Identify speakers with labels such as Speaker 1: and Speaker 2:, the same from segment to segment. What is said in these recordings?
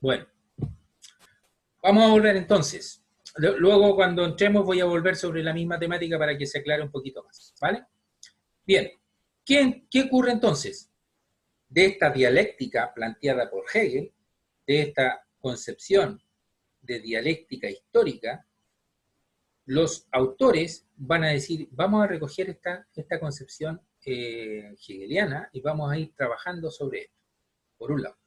Speaker 1: Bueno, vamos a volver entonces. Luego, cuando entremos, voy a volver sobre la misma temática para que se aclare un poquito más, ¿vale? Bien, ¿qué ocurre entonces? De esta dialéctica planteada por Hegel, de esta concepción de dialéctica histórica, los autores van a decir, vamos a recoger esta concepción hegeliana y vamos a ir trabajando sobre esto, por un lado.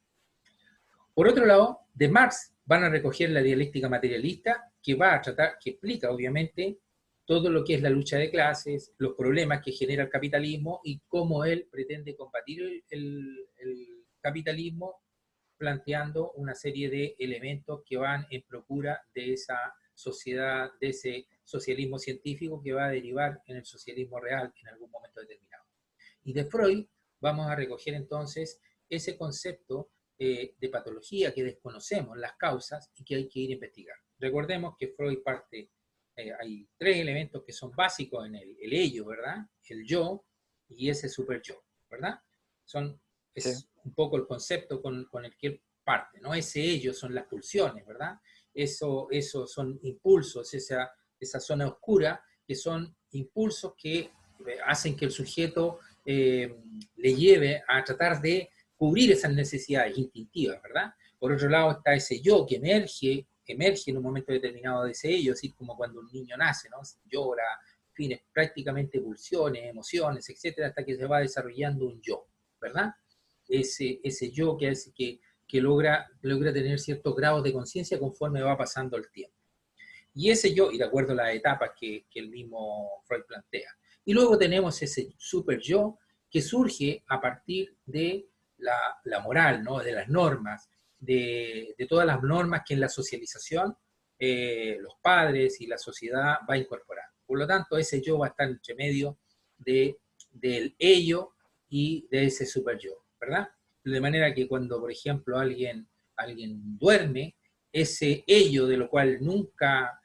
Speaker 1: Por otro lado, de Marx van a recoger la dialéctica materialista, que va a tratar, que explica obviamente todo lo que es la lucha de clases, los problemas que genera el capitalismo y cómo él pretende combatir el capitalismo planteando una serie de elementos que van en procura de esa sociedad, de ese socialismo científico que va a derivar en el socialismo real en algún momento determinado. Y de Freud vamos a recoger entonces ese concepto de patología que desconocemos las causas y que hay que ir a investigar. Recordemos que Freud parte, hay tres elementos que son básicos en el ello, ¿verdad? El yo y ese super yo, ¿verdad? Es un poco el concepto con el que él parte, ¿no? Ese ello son las pulsiones, ¿verdad? Eso son impulsos, esa zona oscura, que son impulsos que hacen que el sujeto le lleve a tratar de cubrir esas necesidades instintivas, ¿verdad? Por otro lado está ese yo que emerge en un momento determinado de ese ello, así como cuando un niño nace, ¿no? Llora, en fin, es prácticamente pulsiones, emociones, etcétera, hasta que se va desarrollando un yo, ¿verdad? Ese yo que logra tener ciertos grados de conciencia conforme va pasando el tiempo. Y ese yo, y de acuerdo a las etapas que el mismo Freud plantea. Y luego tenemos ese super yo que surge a partir de la moral, ¿no? De las normas, de todas las normas que en la socialización los padres y la sociedad va a incorporar. Por lo tanto, ese yo va a estar entre medio del ello y de ese super yo, ¿verdad? De manera que cuando, por ejemplo, alguien duerme, ese ello de lo cual nunca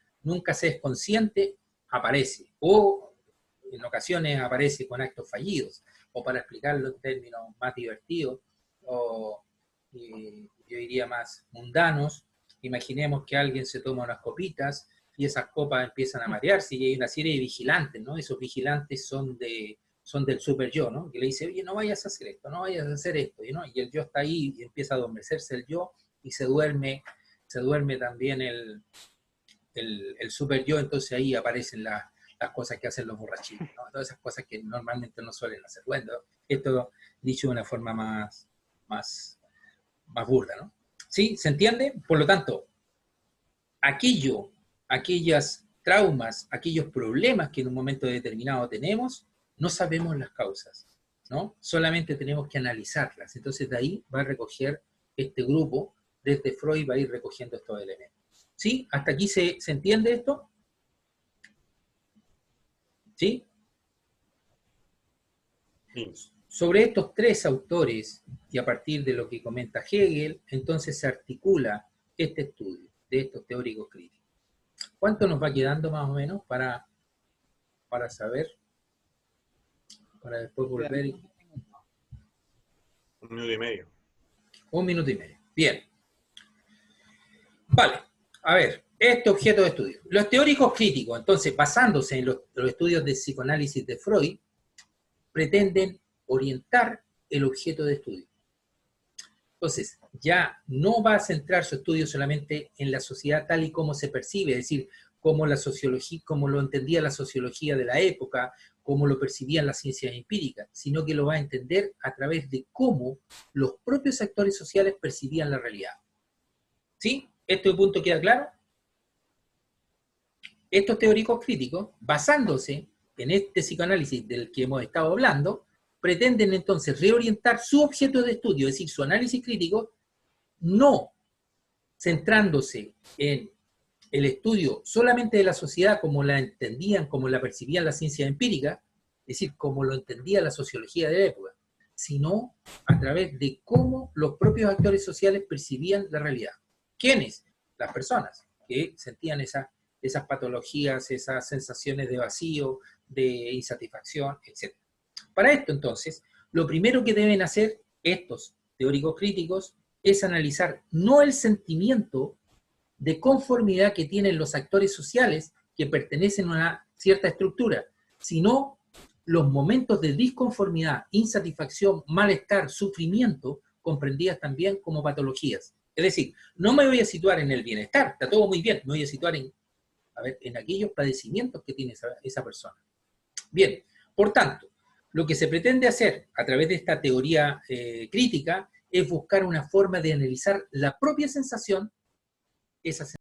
Speaker 1: se es consciente aparece, o en ocasiones aparece con actos fallidos, o para explicarlo en términos más divertidos, o yo diría más mundanos, imaginemos que alguien se toma unas copitas y esas copas empiezan a marearse y hay una serie de vigilantes, ¿no? Esos vigilantes son del super yo, ¿no? Que le dice, oye, no vayas a hacer esto, no vayas a hacer esto, ¿no? Y el yo está ahí y empieza a adormecerse el yo y se duerme también el super yo, entonces ahí aparecen las cosas que hacen los borrachitos, ¿no? Todas esas cosas que normalmente no suelen hacer. Bueno, esto dicho de una forma más burda, ¿no? ¿Sí? ¿Se entiende? Por lo tanto, aquellas traumas, aquellos problemas que en un momento determinado tenemos, no sabemos las causas, ¿no? Solamente tenemos que analizarlas. Entonces de ahí va a recoger este grupo, desde Freud va a ir recogiendo estos elementos. ¿Sí? ¿Hasta aquí se entiende esto? ¿Sí? Sí. Sobre estos tres autores, y a partir de lo que comenta Hegel, entonces se articula este estudio de estos teóricos críticos. ¿Cuánto nos va quedando más o menos para saber? Para después volver.
Speaker 2: 1 minuto y medio.
Speaker 1: 1 minuto y medio. Bien. Vale. A ver, este objeto de estudio. Los teóricos críticos, entonces, basándose en los estudios de psicoanálisis de Freud, pretenden orientar el objeto de estudio. Entonces, ya no va a centrar su estudio solamente en la sociedad tal y como se percibe, es decir, como la sociología, como lo entendía la sociología de la época, como lo percibían las ciencias empíricas, sino que lo va a entender a través de cómo los propios actores sociales percibían la realidad. ¿Sí? ¿Este punto queda claro? Estos teóricos críticos, basándose en este psicoanálisis del que hemos estado hablando, pretenden entonces reorientar su objeto de estudio, es decir, su análisis crítico, no centrándose en el estudio solamente de la sociedad como la entendían, como la percibían las ciencias empíricas, es decir, como lo entendía la sociología de la época, sino a través de cómo los propios actores sociales percibían la realidad. ¿Quiénes? Las personas que sentían esas patologías, esas sensaciones de vacío, de insatisfacción, etc. Para esto, entonces, lo primero que deben hacer estos teóricos críticos es analizar no el sentimiento de conformidad que tienen los actores sociales que pertenecen a una cierta estructura, sino los momentos de disconformidad, insatisfacción, malestar, sufrimiento, comprendidas también como patologías. Es decir, no me voy a situar en el bienestar, está todo muy bien, me voy a situar en aquellos padecimientos que tiene esa persona. Bien, por tanto, lo que se pretende hacer a través de esta teoría crítica es buscar una forma de analizar la propia sensación, esa sensación